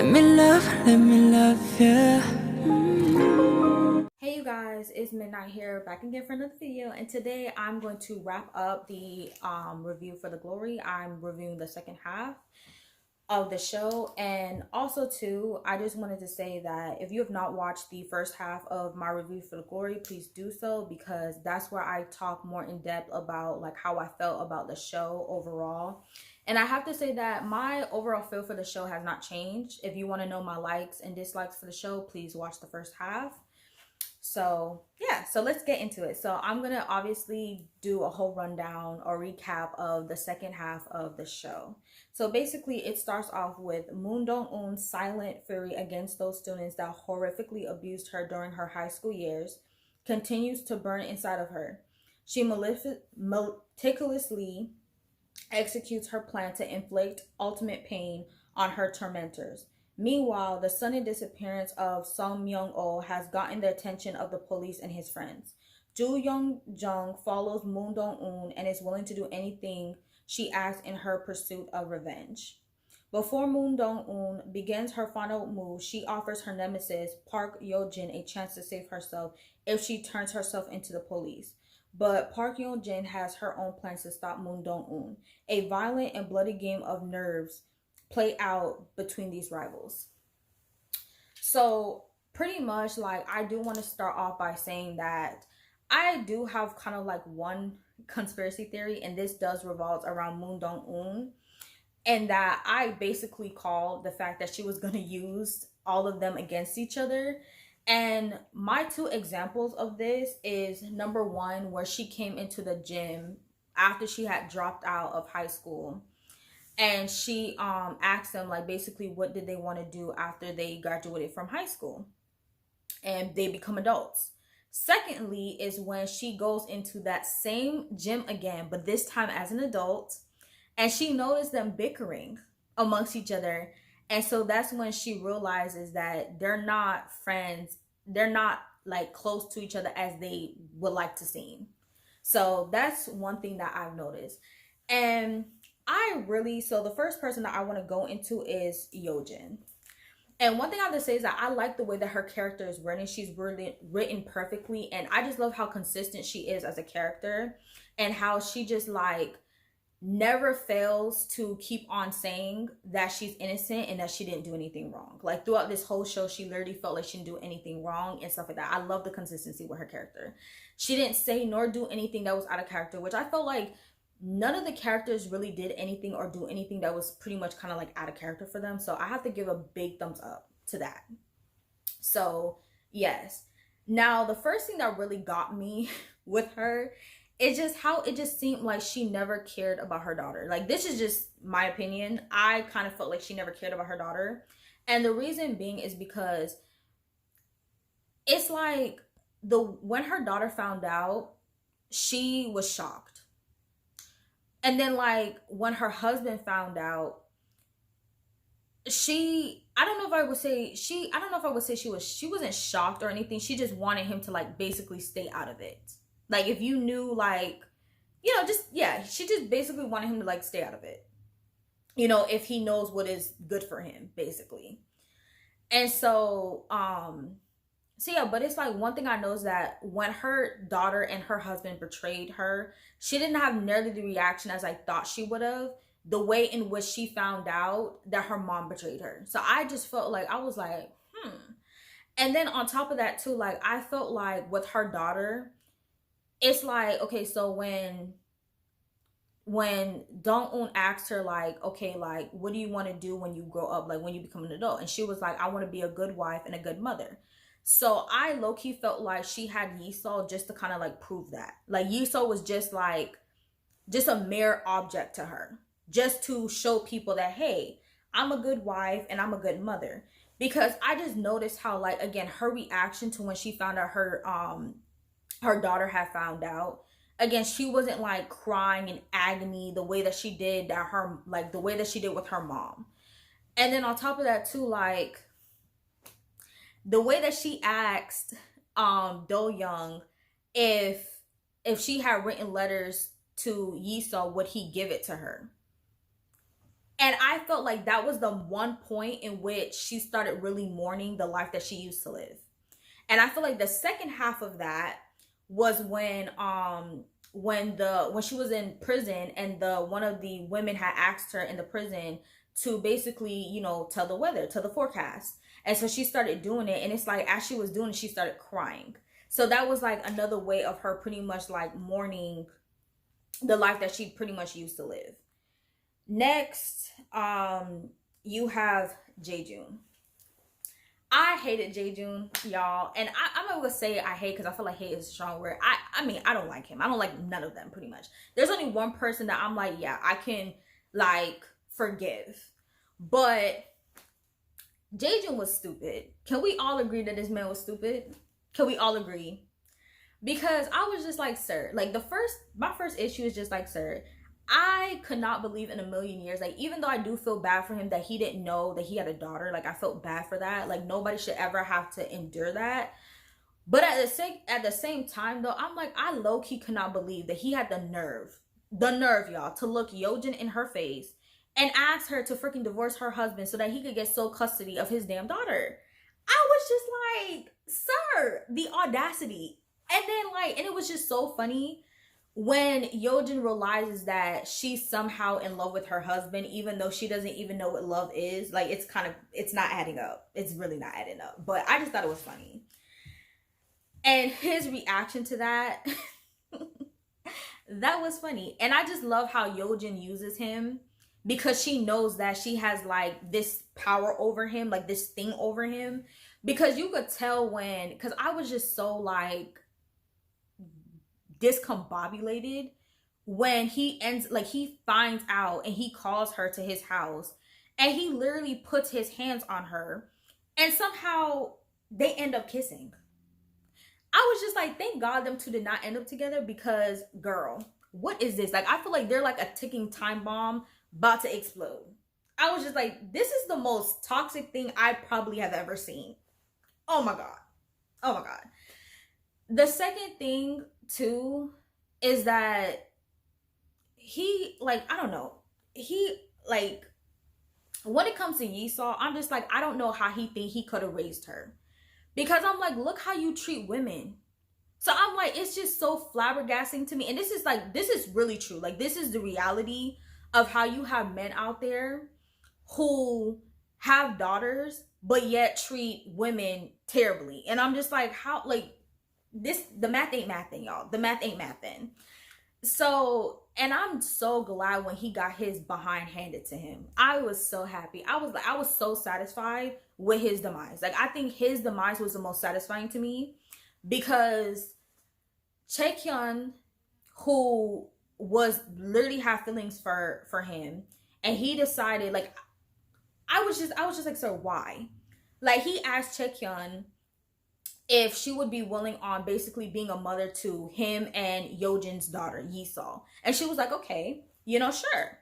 let me love you. Hey you guys, it's Midnight here, back again for another video, and today I'm going to wrap up the review for The Glory. I'm reviewing the second half of the show, and also too, I just wanted to say that if you have not watched the first half of my review for The Glory, please do so, because that's where I talk more in depth about like how I felt about the show overall. And I have to say that my overall feel for the show has not changed. If you want to know my likes and dislikes for the show, please watch the first half. So yeah, so let's get into it. So I'm gonna obviously do a whole rundown or recap of the second half of the show. So basically it starts off with Moon Dong Eun's silent fury against those students that horrifically abused her during her high school years continues to burn inside of her. She meticulously executes her plan to inflict ultimate pain on her tormentors. Meanwhile, the sudden disappearance of Son Myeong Oh has gotten the attention of the police and his friends. Joo Yeo Jeong follows Moon Dong Eun and is willing to do anything she asks in her pursuit of revenge. Before Moon Dong Eun begins her final move, she offers her nemesis, Park Yeon Jin, a chance to save herself if she turns herself into the police. But Park Yeon Jin has her own plans to stop Moon Dong Eun. A violent and bloody game of nerves play out between these rivals. So pretty much, like, I do want to start off by saying that I do have kind of like one conspiracy theory, and this does revolve around Moon Dong Eun, and that I basically called the fact that she was going to use all of them against each other. And my two examples of this is number one, where she came into the gym after she had dropped out of high school, and she asked them like basically what did they want to do after they graduated from high school and they become adults. Secondly is when she goes into that same gym again, but this time as an adult, and she noticed them bickering amongst each other. And so that's when she realizes that they're not friends, they're not like close to each other as they would like to seem. So that's one thing that I've noticed. And so the first person that I want to go into is Yeojin. And one thing I have to say is that I like the way that her character is written. She's really written perfectly, and I just love how consistent she is as a character, and how she just like never fails to keep on saying that she's innocent and that she didn't do anything wrong. Like throughout this whole show, she literally felt like she didn't do anything wrong and stuff like that. I love the consistency with her character. She didn't say nor do anything that was out of character, which I felt like none of the characters really did anything or do anything that was pretty much kind of like out of character for them. So I have to give a big thumbs up to that. So yes. Now the first thing that really got me with her, it's just how it just seemed like she never cared about her daughter. Like, this is just my opinion. I kind of felt like she never cared about her daughter. And the reason being is because it's like when her daughter found out, she was shocked. And then like when her husband found out, I don't know if I would say she wasn't shocked or anything. She just wanted him to like basically stay out of it. Like, if you knew, like, just, yeah, she just basically wanted him to, like, stay out of it. If he knows what is good for him, basically. And so yeah, but it's like one thing I know is that when her daughter and her husband betrayed her, she didn't have nearly the reaction as I thought she would have, the way in which she found out that her mom betrayed her. So I just felt like, I was like, And then on top of that, too, like, I felt like with her daughter, it's like, okay, so when Dong Eun asked her, like, okay, like, what do you want to do when you grow up, like when you become an adult? And she was like, I want to be a good wife and a good mother. So I low-key felt like she had Yiseo just to kind of like prove that. Like, Yiseo was just like just a mere object to her, just to show people that, hey, I'm a good wife and I'm a good mother. Because I just noticed how, like, again, her reaction to when she found out her daughter had found out, again, she wasn't like crying in agony the way that she did the way that she did with her mom. And then on top of that too, like the way that she asked Do Young if she had written letters to Yiseo, would he give it to her? And I felt like that was the one point in which she started really mourning the life that she used to live. And I feel like the second half of that was when she was in prison, and the one of the women had asked her in the prison to basically, tell the weather, tell the forecast. And so she started doing it, and it's like as she was doing it, she started crying. So that was like another way of her pretty much like mourning the life that she pretty much used to live. Next, you have Jaejoon. I hated Jaejoon, y'all, and I'm not gonna say I hate because I feel like hate is a strong word. I mean, I don't like him. I don't like none of them, pretty much. There's only one person that I'm like, yeah, I can like forgive, but Jaejoon was stupid. Can we all agree that this man was stupid? Can we all agree? Because I was just like, sir, like my first issue is just like, sir, I could not believe in a million years, like, even though I do feel bad for him that he didn't know that he had a daughter, like, I felt bad for that. Like, nobody should ever have to endure that. But at the same time, though, I'm like, I low-key could not believe that he had the nerve, y'all, to look Yeojin in her face and ask her to freaking divorce her husband so that he could get sole custody of his damn daughter. I was just like, sir, the audacity. And then, like, and it was just so funny when Yeojin realizes that she's somehow in love with her husband, even though she doesn't even know what love is. Like, it's not adding up. It's really not adding up. But I just thought it was funny. And his reaction to that, that was funny. And I just love how Yeojin uses him, because she knows that she has like this power over him, like this thing over him. Because you could tell because I was just so like discombobulated when he finds out and he calls her to his house and he literally puts his hands on her and somehow they end up kissing. I was just like, thank God them two did not end up together, because girl, what is this? Like, I feel like they're like a ticking time bomb about to explode. I was just like, this is the most toxic thing I probably have ever seen. Oh my God. Oh my God. The second thing too is that he, like, I don't know, he, like, when it comes to Yeseo, I'm just like, I don't know how he think he could have raised her, because I'm like, look how you treat women. So I'm like, it's just so flabbergasting to me. And this is really true. Like, this is the reality of how you have men out there who have daughters but yet treat women terribly. And I'm just like, how, like, the math ain't mathing, y'all. The math ain't mathing. So, and I'm so glad when he got his behind handed to him. I was so happy. I was so satisfied with his demise. Like, I think his demise was the most satisfying to me, because Chaehyun, who was literally have feelings for him, and he decided, like, I was just like, sir, why? Like, he asked Chaehyun if she would be willing on basically being a mother to him and Yeojin's daughter, Yeseo. And she was like, okay, sure.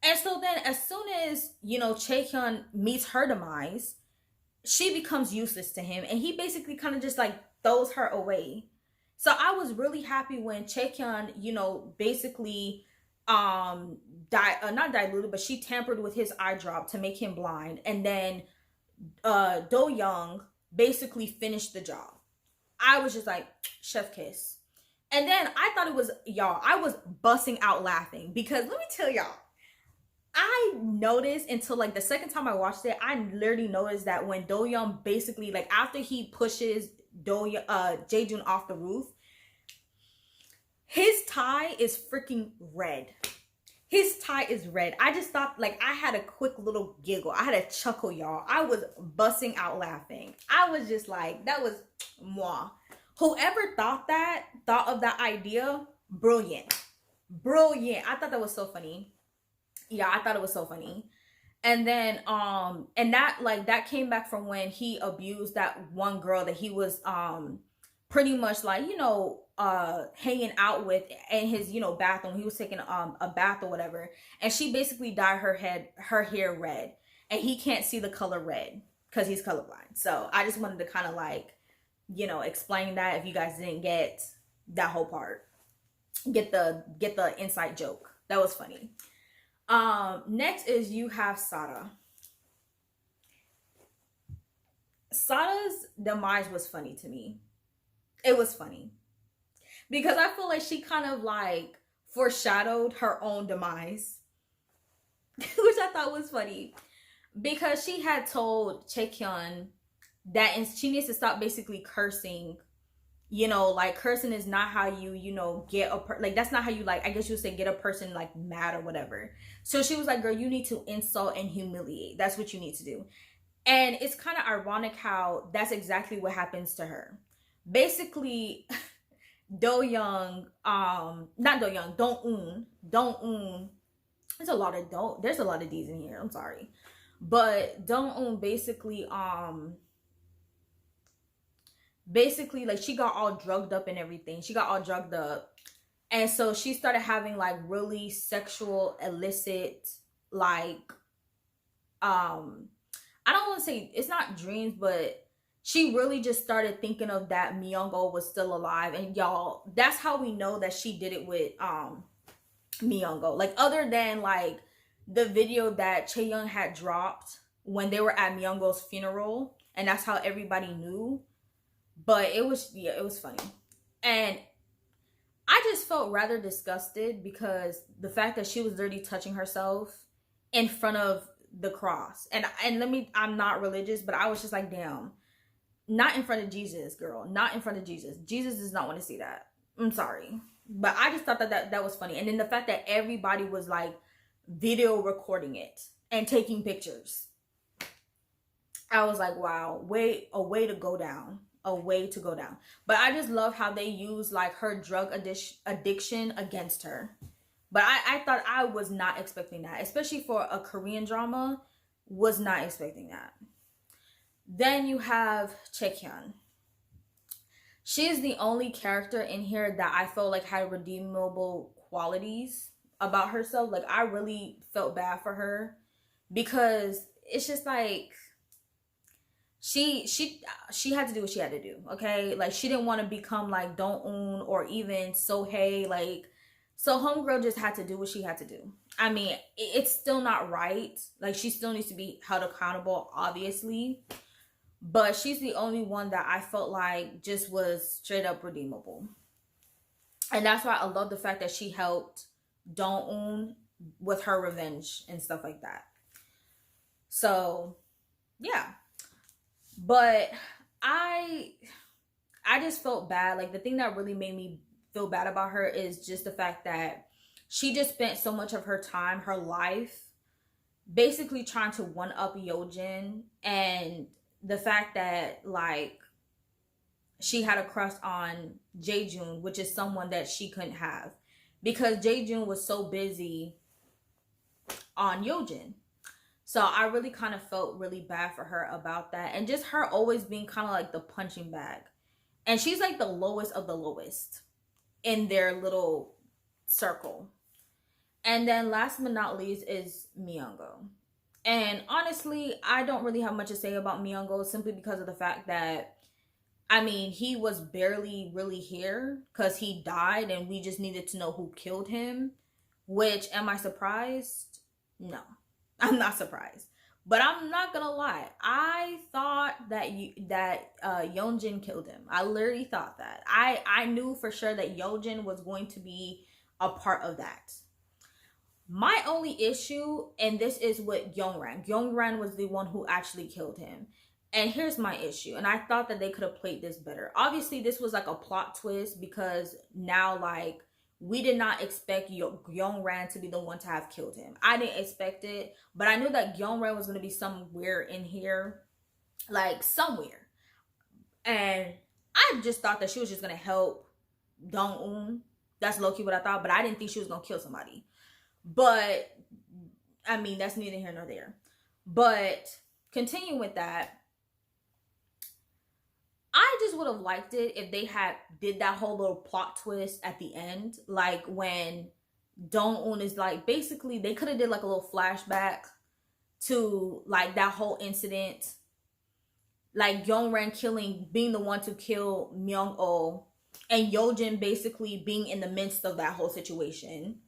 And so then as soon as, Chaehyun meets her demise, she becomes useless to him. And he basically kind of just like throws her away. So I was really happy when Chaehyun, basically not diluted, but she tampered with his eye drop to make him blind. And then Do Young basically finished the job. I was just like, chef kiss. And then I thought it was, y'all, I was busting out laughing, because let me tell y'all, I noticed until like the second time I watched it, I literally noticed that when Do Young basically, like, after he pushes Jaejoon off the roof, his tie is freaking red. His tie is red. I just thought, like, I had a quick little giggle. I had a chuckle, y'all. I was busting out laughing. I was just like, that was moi. Whoever thought of that idea, brilliant. Brilliant. I thought that was so funny. Yeah, I thought it was so funny. And then, and that came back from when he abused that one girl that he was, pretty much like, hanging out with in his, bathroom. He was taking a bath or whatever, and she basically dyed her hair red, and he can't see the color red because he's colorblind. So I just wanted to kind of like, explain that if you guys didn't get that whole part, get the inside joke. That was funny. Next is you have Sada. Sada's demise was funny to me. It was funny because I feel like she kind of like foreshadowed her own demise, which I thought was funny because she had told Chaehyun that she needs to stop basically cursing. Like cursing is not how you get like that's not how you, like, I guess you would say, get a person like mad or whatever. So she was like, girl, you need to insult and humiliate. That's what you need to do. And it's kind of ironic how that's exactly what happens to her. Basically, Do Young, not Do Young, Dong Eun. There's a lot of D's in here. I'm sorry, but Dong Eun basically like she got all drugged up and everything. She got all drugged up, and so she started having like really sexual, illicit, like I don't want to say it's not dreams, but she really just started thinking of that Myeong Oh was still alive. And y'all, that's how we know that she did it with Myeong Oh. Like, other than like the video that Chaeyoung had dropped when they were at Myeong Oh's funeral, and that's how everybody knew. But it was funny. And I just felt rather disgusted because the fact that she was literally touching herself in front of the cross. And I'm not religious, but I was just like, damn, not in front of Jesus, girl. Not in front of Jesus. Jesus does not want to see that. I'm sorry. But I just thought that was funny. And then the fact that everybody was like video recording it and taking pictures. I was like, wow, a way to go down. A way to go down. But I just love how they use like her drug addiction against her. But I thought, I was not expecting that, especially for a Korean drama. Was not expecting that. Then you have Chaehyun. She is the only character in here that I felt like had redeemable qualities about herself. Like, I really felt bad for her because it's just like she had to do what she had to do. Okay, like she didn't want to become like Dong Eun or even Sohae. Like, so homegirl just had to do what she had to do. I mean, it's still not right. Like, she still needs to be held accountable, obviously. But she's the only one that I felt like just was straight up redeemable. And that's why I love the fact that she helped Dong Eun with her revenge and stuff like that. So, yeah. But I just felt bad. Like, the thing that really made me feel bad about her is just the fact that she just spent so much of her time, her life, basically trying to one up Yeo Jin, and the fact that like she had a crush on Jae-jun, which is someone that she couldn't have because Jae-jun was so busy on Yeo Jin. So I really kind of felt really bad for her about that, and just her always being kind of like the punching bag. And she's like the lowest of the lowest in their little circle. And then last but not least is Myeong Oh. And honestly, I don't really have much to say about Myeong Oh simply because of the fact that, I mean, he was barely really here because he died and we just needed to know who killed him. Which, am I surprised? No, I'm not surprised. But I'm not gonna lie, I thought that Yeon Jin killed him. I literally thought that. I knew for sure that Yeon Jin was going to be a part of that. My only issue, and this is with Yongran was the one who actually killed him. And here's my issue, and I thought that they could have played this better. Obviously, this was like a plot twist because now, like, we did not expect Yongran to be the one to have killed him. I didn't expect it, but I knew that Yongran was going to be somewhere in here, like somewhere. And I just thought that she was just going to help Dong Eun. That's low-key what I thought, but I didn't think she was going to kill somebody. But, I mean, that's neither here nor there. But, continuing with that, I just would have liked it if they had did that whole little plot twist at the end. Like, when Dong Eun is like, basically, they could have did like a little flashback to, like, that whole incident. Like, Yongran being the one to kill Myeong Oh, and Yeojin basically being in the midst of that whole situation.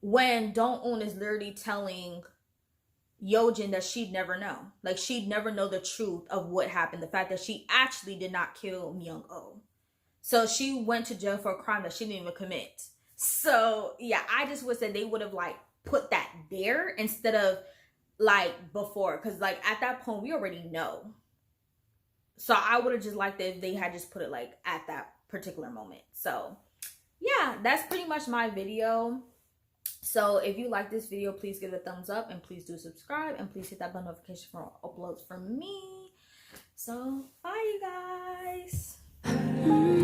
when Dong Eun is literally telling Yeojin that she'd never know. Like, she'd never know the truth of what happened. The fact that she actually did not kill Myung Oh. So she went to jail for a crime that she didn't even commit. So yeah, I just wish that they would have like put that there instead of like before. Because like at that point, we already know. So I would have just liked it if they had just put it like at that particular moment. So yeah, that's pretty much my video. So if you like this video, please give it a thumbs up and please do subscribe and please hit that bell notification for uploads from me. So bye, you guys.